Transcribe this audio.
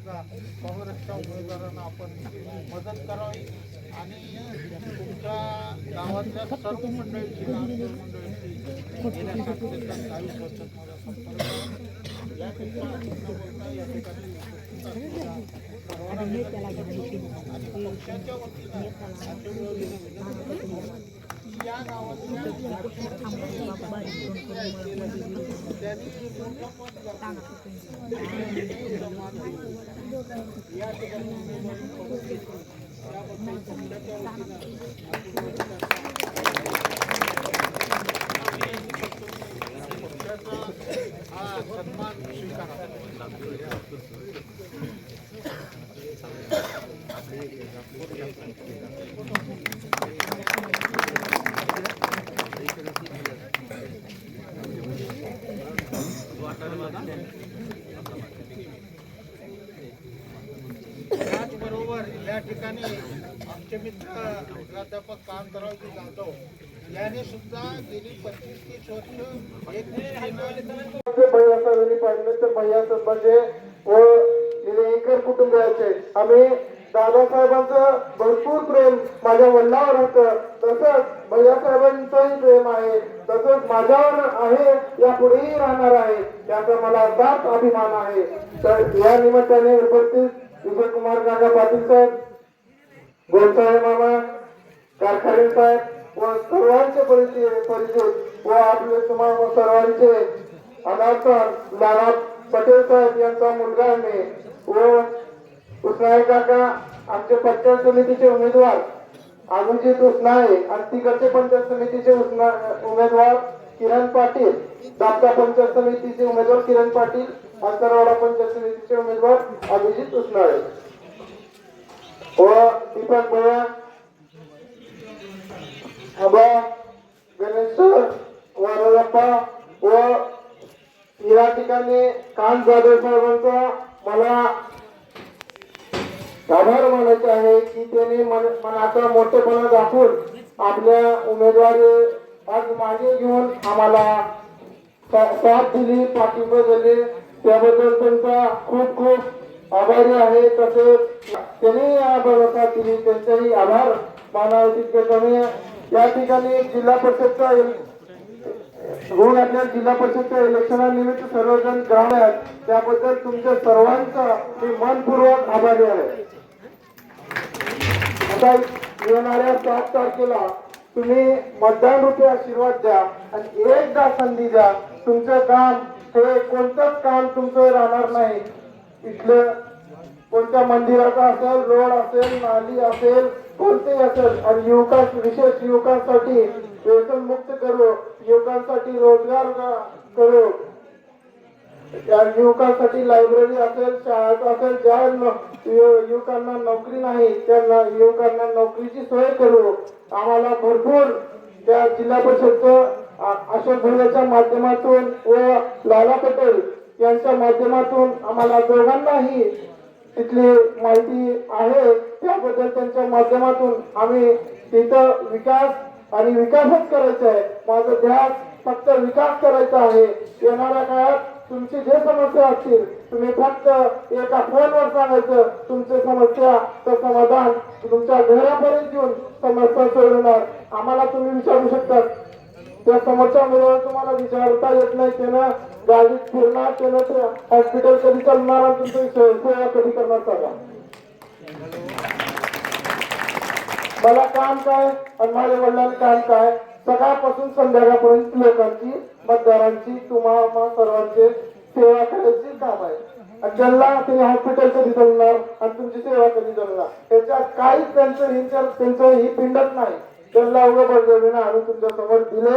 सुद्धा काँग्रेसच्या उमेदवारांना आपण मदत करावी आणि तुमच्या गावातल्या सर्व मंडळीची लहान मंडळीची गेल्या 7 ते 22 वर्षात संपर्क या ठिकाणी आणि पक्षाच्या वतीनं या गावातल्या या ठिकाणी हा सन्मान स्वीकारा त्याचबरोबर या ठिकाणी आमचे मित्र प्राध्यापक कांतरावजी जाधव याने सुद्धा गेली 25-30 वर्ष एक म्हणजे व निलंगेकर कुटुंबियाचे आम्ही दादासाहेबांचं भरपूर प्रेम माझ्या वडिलांवर होतं, तसंच भैयासाहेबांचंही प्रेम आहे, तसंच माझ्यावर आहे, यापुढेही राहणार आहे, याचा मला साथ अभिमान आहे. तर या निमित्ताने उपस्थित विजयकुमार काका पाटील साहेब, गोसाहेब मामा, कारखाने साहेब व सर्वांचे परिचित व आपले सर्वांचे अनाथ लाला पटेल साहेब यांचा मुलगा मी व उसनाळे काका आमचे पंचायत समितीचे उमेदवार अभिजित उसनाळे आणि तिकडचे पंचायत समितीचे उमेदवार किरण पाटील, दापटा पंचायत समितीचे उमेदवार किरण पाटील, अंतरवाडा पंचायत समितीचे उमेदवार अभिजित उसनाळे व दीपक भैया, आबा, गणेश सर, वारप्पा व या ठिकाणी कान जाधव साहेबांचा मला आभार मानायचे आहे की त्यांनी मनाचा मोठेपणा दाखवून आपल्या उमेदवारी आज मागे घेऊन आम्हाला साथ दिली, पाठिंबा दिले, त्याबद्दल त्यांचा खूप खूप आभारी आहे. तसेच त्यांनी भरोसा दिली त्यांचाही आभार मानावे तितके कमी. या ठिकाणी जिल्हा परिषदचा होऊन आपल्या जिल्हा परिषदच्या इलेक्शनानिमित्त सर्वजण ग्राम आहेत, त्याबद्दल तुमच्या सर्वांचा मी मनपूर्वक आभारी आहे. आता येणाऱ्या 7 तारखेला तुम्ही मतदान रूपी आशीर्वाद द्या आणि एकदा संधी द्या. तुमचं काम हे कोणतंच काम तुमचं राहणार नाही. इथलं कोणत्या मंदिराचा असेल, रोड असेल, नाली असेल, कोणतेही असेल, आणि विशेष युवकांसाठी व्यसन मुक्त करू, युवकांसाठी रोजगार करू, युवकांसाठी लायब्ररी असेल, शाळा असेल, ज्या युवकांना नोकरी नाही त्या युवकांना नोकरीची सोय करू. आम्हाला भरपूर त्या जिल्हा परिषदचं अशोक भैयाच्या माध्यमातून व लाला पटेल यांच्या माध्यमातून आम्हाला दोघांनाही तिथली माहिती आहे, त्याबद्दल त्यांच्या माध्यमातून आम्ही तिथं विकास आणि विकासच करायचा आहे. माझं ध्यान फक्त विकास करायचा आहे. येणाऱ्या काळात तुमची जे समस्या असतील तुम्ही फक्त एका फोनवर सांगायचं, तुमचे समस्याचं समाधान तुमच्या घरापर्यंत येऊन समस्या सोडवणार. आम्हाला तुम्ही विचारू शकता, त्या समोरच्या मुलाला तुम्हाला विचारता येत नाही, त्यानं गाडीत फिरणार, त्यानं हॉस्पिटल कधी चालणार आणि तुमची सेवा कधी करणार सांगा. मला काम काय आणि माझ्या वडिलांनी काम काय, सकाळपासून संध्याकाळपर्यंत लोकांची, मतदारांची, तुम्हाला सर्वांची सेवा करायची काम आहे. आणि ज्यांना तुम्ही हॉस्पिटल कधी चालणार आणि तुमची सेवा कधी चालणार, त्याच्यात काहीच त्यांचं ही पिंडच नाही. त्यांना उघड बळजबरीने आणून तुमच्या समोर दिले